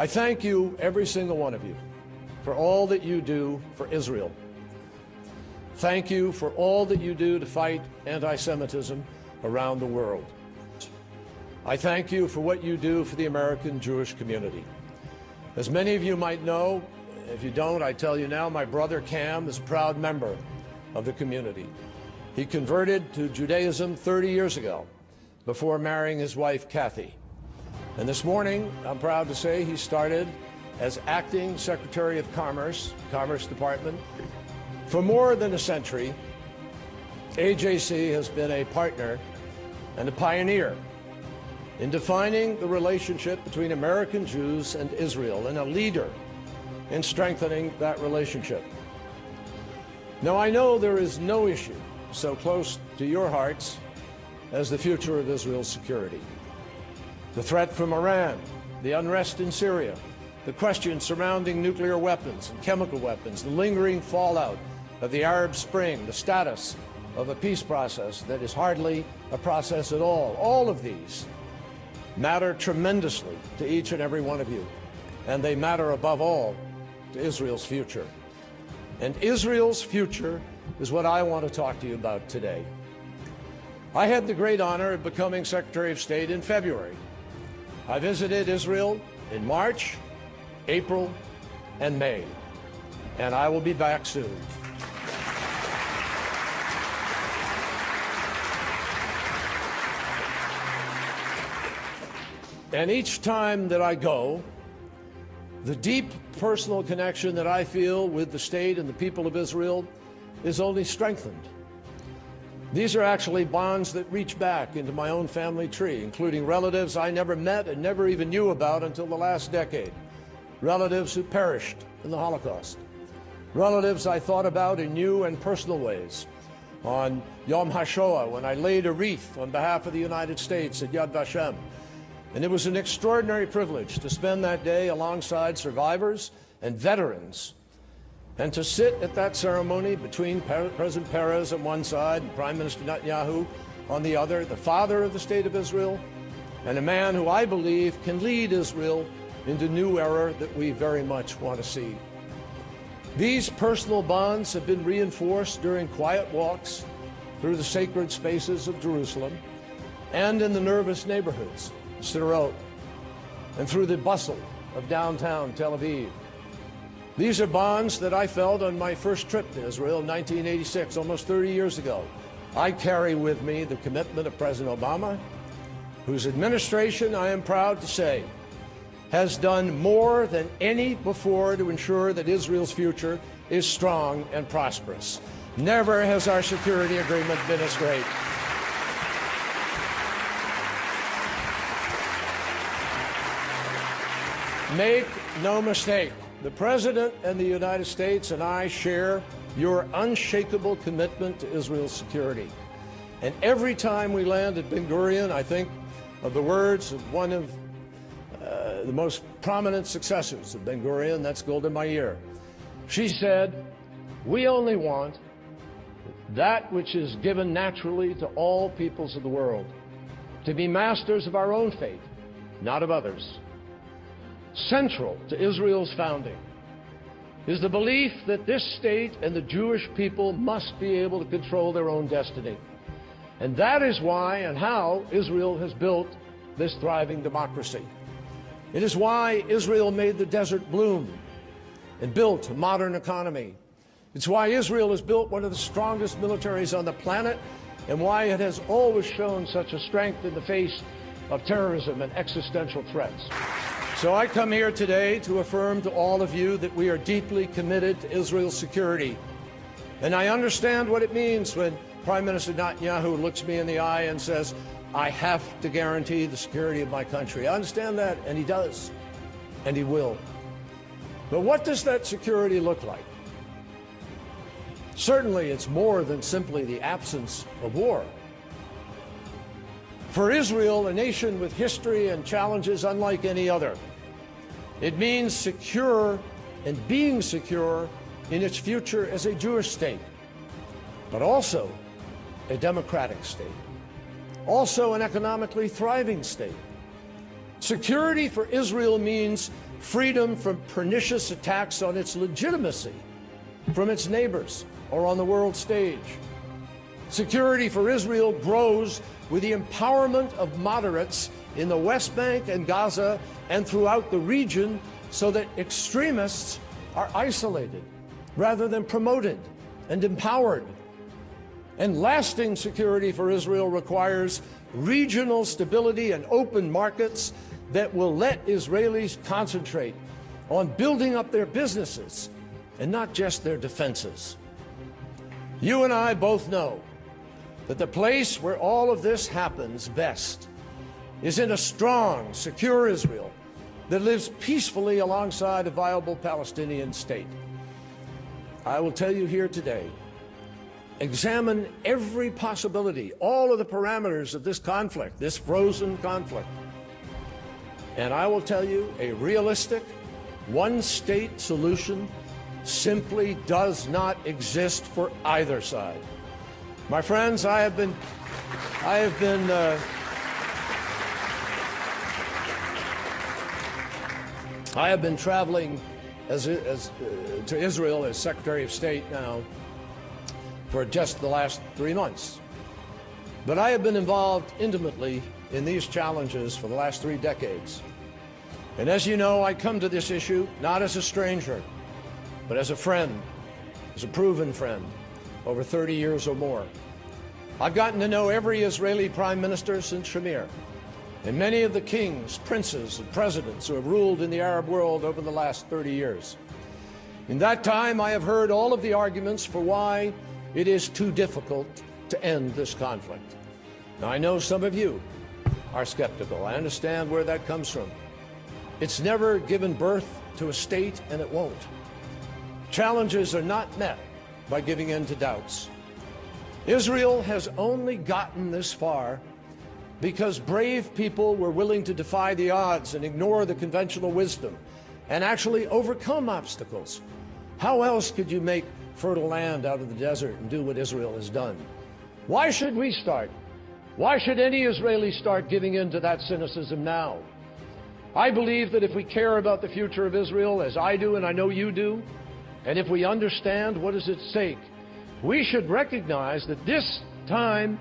I thank you, every single one of you, for all that you do for Israel. Thank you for all that you do to fight anti-Semitism around the world. I thank you for what you do for the American Jewish community. As many of you might know, if you don't, I tell you now, my brother Cam is a proud member of the community. He converted to Judaism 30 years ago before marrying his wife, Kathy. And this morning, I'm proud to say he started as acting Secretary of Commerce Department. For more than a century, AJC has been a partner and a pioneer in defining the relationship between American Jews and Israel, and a leader in strengthening that relationship. Now, I know there is no issue so close to your hearts as the future of Israel's security. The threat from Iran, the unrest in Syria, the questions surrounding nuclear weapons and chemical weapons, the lingering fallout of the Arab Spring, the status of a peace process that is hardly a process at all of these matter tremendously to each and every one of you, and they matter above all to Israel's future. And Israel's future is what I want to talk to you about today. I had the great honor of becoming Secretary of State in February. I visited Israel in March, April, and May, and I will be back soon. And each time that I go, the deep personal connection that I feel with the state and the people of Israel is only strengthened. These are actually bonds that reach back into my own family tree, including relatives I never met and never even knew about until the last decade, relatives who perished in the Holocaust, relatives I thought about in new and personal ways. On Yom HaShoah, when I laid a wreath on behalf of the United States at Yad Vashem, and it was an extraordinary privilege to spend that day alongside survivors and veterans, and to sit at that ceremony between President Peres on one side and Prime Minister Netanyahu on the other, the father of the State of Israel, and a man who I believe can lead Israel into a new era that we very much want to see. These personal bonds have been reinforced during quiet walks through the sacred spaces of Jerusalem and in the nervous neighborhoods of Sderot and through the bustle of downtown Tel Aviv. These are bonds that I felt on my first trip to Israel in 1986, almost 30 years ago. I carry with me the commitment of President Obama, whose administration, I am proud to say, has done more than any before to ensure that Israel's future is strong and prosperous. Never has our security agreement been as great. Make no mistake, the President and the United States and I share your unshakable commitment to Israel's security. And every time we land at Ben Gurion, I think of the words of one of the most prominent successors of Ben Gurion, that's Golda Meir. She said, "We only want that which is given naturally to all peoples of the world, to be masters of our own fate, not of others." Central to Israel's founding is the belief that this state and the Jewish people must be able to control their own destiny. And that is why and how Israel has built this thriving democracy. It is why Israel made the desert bloom and built a modern economy. It's why Israel has built one of the strongest militaries on the planet, and why it has always shown such a strength in the face of terrorism and existential threats. So I come here today to affirm to all of you that we are deeply committed to Israel's security. And I understand what it means when Prime Minister Netanyahu looks me in the eye and says, "I have to guarantee the security of my country." I understand that, and he does, and he will. But what does that security look like? Certainly, it's more than simply the absence of war. For Israel, a nation with history and challenges unlike any other, it means secure and being secure in its future as a Jewish state, but also a democratic state, also an economically thriving state. Security for Israel means freedom from pernicious attacks on its legitimacy from its neighbors or on the world stage. Security for Israel grows with the empowerment of moderates in the West Bank and Gaza and throughout the region so that extremists are isolated rather than promoted and empowered. And lasting security for Israel requires regional stability and open markets that will let Israelis concentrate on building up their businesses and not just their defenses. You and I both know that the place where all of this happens best is in a strong, secure Israel that lives peacefully alongside a viable Palestinian state. I will tell you here today, examine every possibility, all of the parameters of this conflict, this frozen conflict. And I will tell you, a realistic, one-state solution simply does not exist for either side. My friends, I have been traveling to Israel as Secretary of State now for just the last 3 months. But I have been involved intimately in these challenges for the last 3 decades. And as you know, I come to this issue not as a stranger, but as a friend, as a proven friend, over 30 years or more. I've gotten to know every Israeli prime minister since Shamir, and many of the kings, princes, and presidents who have ruled in the Arab world over the last 30 years. In that time, I have heard all of the arguments for why it is too difficult to end this conflict. Now, I know some of you are skeptical. I understand where that comes from. It's never given birth to a state, and it won't. Challenges are not met by giving in to doubts. Israel has only gotten this far because brave people were willing to defy the odds and ignore the conventional wisdom and actually overcome obstacles. How else could you make fertile land out of the desert and do what Israel has done? Why should we start? Why should any Israeli start giving in to that cynicism now? I believe that if we care about the future of Israel, as I do and I know you do, and if we understand what is at stake, we should recognize that this time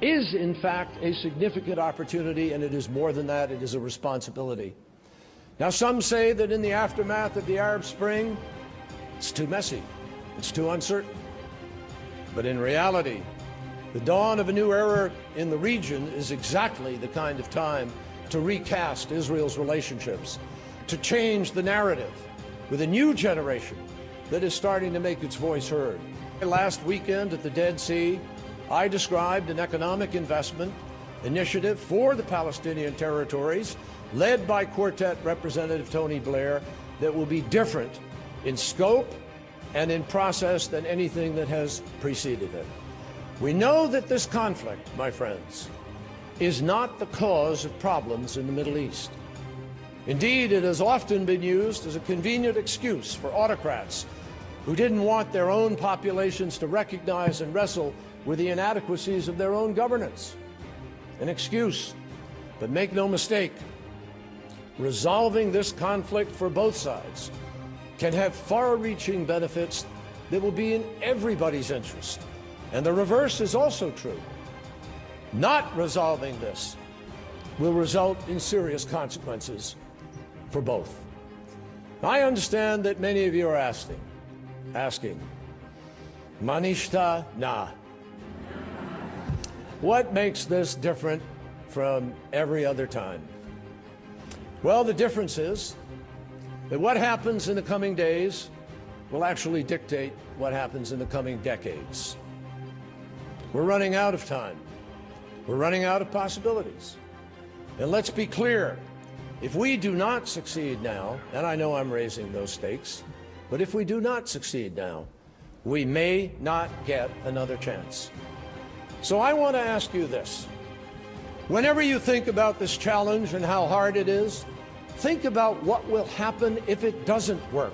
is, in fact, a significant opportunity, and it is more than that, it is a responsibility. Now, some say that in the aftermath of the Arab Spring, it's too messy, it's too uncertain. But in reality, the dawn of a new era in the region is exactly the kind of time to recast Israel's relationships, to change the narrative with a new generation that is starting to make its voice heard. Last weekend at the Dead Sea, I described an economic investment initiative for the Palestinian territories, led by Quartet Representative Tony Blair, that will be different in scope and in process than anything that has preceded it. We know that this conflict, my friends, is not the cause of problems in the Middle East. Indeed, it has often been used as a convenient excuse for autocrats who didn't want their own populations to recognize and wrestle with the inadequacies of their own governance. An excuse. But make no mistake, resolving this conflict for both sides can have far-reaching benefits that will be in everybody's interest. And the reverse is also true. Not resolving this will result in serious consequences for both. I understand that many of you are asking, Manishta na. What makes this different from every other time? Well, the difference is that what happens in the coming days will actually dictate what happens in the coming decades. We're running out of time. We're running out of possibilities. And let's be clear, if we do not succeed now, and I know I'm raising those stakes, but if we do not succeed now, we may not get another chance. So I want to ask you this. Whenever you think about this challenge and how hard it is, think about what will happen if it doesn't work.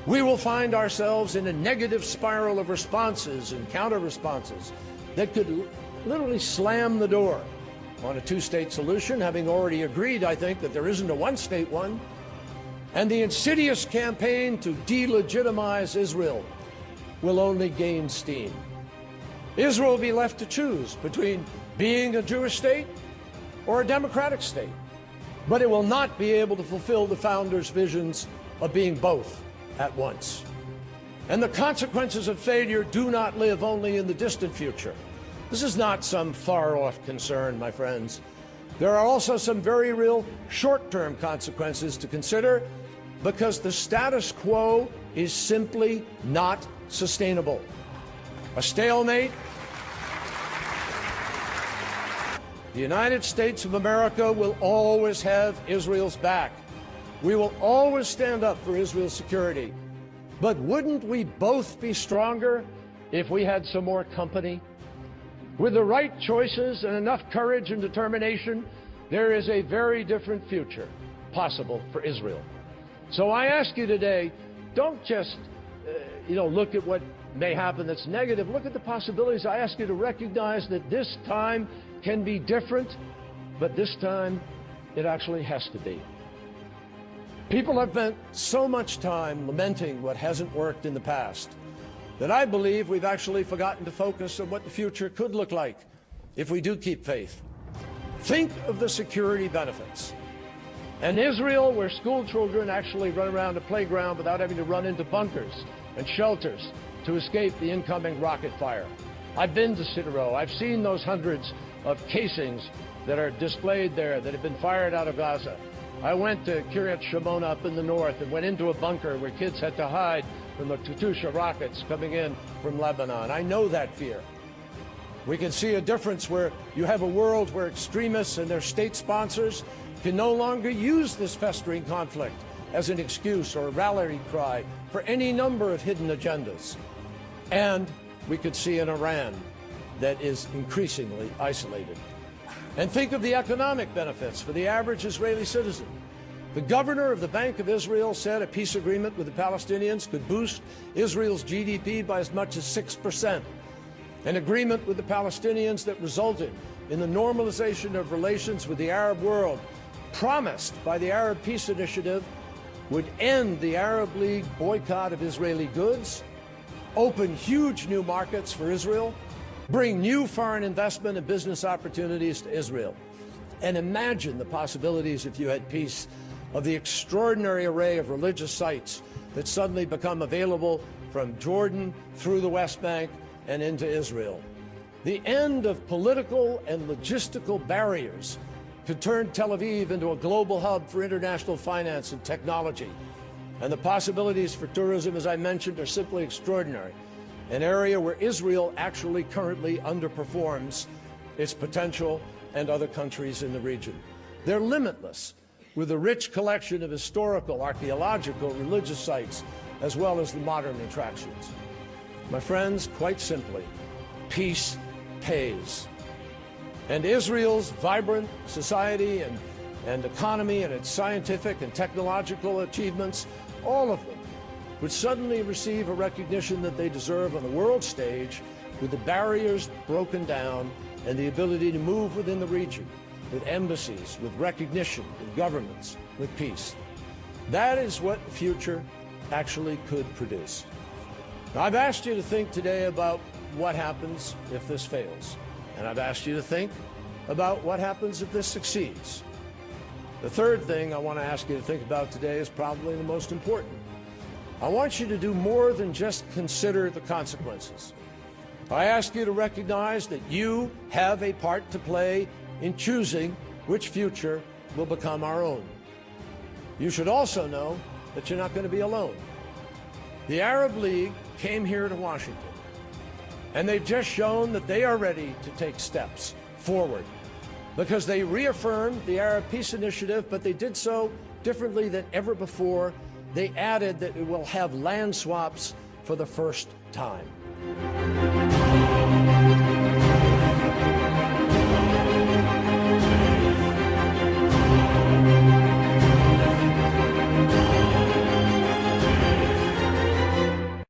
We will find ourselves in a negative spiral of responses and counter-responses that could literally slam the door on a two-state solution, having already agreed, I think, that there isn't a one-state one, and the insidious campaign to delegitimize Israel will only gain steam. Israel will be left to choose between being a Jewish state or a democratic state, but it will not be able to fulfill the founders' visions of being both at once. And the consequences of failure do not live only in the distant future. This is not some far-off concern, my friends. There are also some very real short-term consequences to consider, because the status quo is simply not sustainable. A stalemate. The United States of America will always have Israel's back. We will always stand up for Israel's security. But wouldn't we both be stronger if we had some more company? With the right choices and enough courage and determination, there is a very different future possible for Israel. So I ask you today, don't just, look at what may happen that's negative. Look at the possibilities. I ask you to recognize that this time can be different, but this time it actually has to be. People have spent so much time lamenting what hasn't worked in the past that I believe we've actually forgotten to focus on what the future could look like if we do keep faith. Think of the security benefits. An Israel where school children actually run around a playground without having to run into bunkers and shelters to escape the incoming rocket fire. I've been to Sidro. I've seen those hundreds of casings that are displayed there that have been fired out of Gaza. I went to Kiryat Shimon up in the north and went into a bunker where kids had to hide from the Katyusha rockets coming in from Lebanon. I know that fear. We can see a difference where you have a world where extremists and their state sponsors can no longer use this festering conflict as an excuse or a rallying cry for any number of hidden agendas. And we could see an Iran that is increasingly isolated. And think of the economic benefits for the average Israeli citizen. The governor of the Bank of Israel said a peace agreement with the Palestinians could boost Israel's GDP by as much as 6%. An agreement with the Palestinians that resulted in the normalization of relations with the Arab world, promised by the Arab Peace Initiative, would end the Arab League boycott of Israeli goods, open huge new markets for Israel, bring new foreign investment and business opportunities to Israel. And imagine the possibilities, if you had peace, of the extraordinary array of religious sites that suddenly become available from Jordan through the West Bank and into Israel. The end of political and logistical barriers could turn Tel Aviv into a global hub for international finance and technology. And the possibilities for tourism, as I mentioned, are simply extraordinary. An area where Israel actually currently underperforms its potential and other countries in the region. They're limitless, with a rich collection of historical, archaeological, religious sites, as well as the modern attractions. My friends, quite simply, peace pays. And Israel's vibrant society and economy and its scientific and technological achievements, all of them, would suddenly receive a recognition that they deserve on the world stage, with the barriers broken down and the ability to move within the region, with embassies, with recognition, with governments, with peace. That is what the future actually could produce. Now, I've asked you to think today about what happens if this fails. And I've asked you to think about what happens if this succeeds. The third thing I want to ask you to think about today is probably the most important. I want you to do more than just consider the consequences. I ask you to recognize that you have a part to play in choosing which future will become our own. You should also know that you're not going to be alone. The Arab League came here to Washington, and they've just shown that they are ready to take steps forward because they reaffirmed the Arab Peace Initiative, but they did so differently than ever before. They added that it will have land swaps for the first time.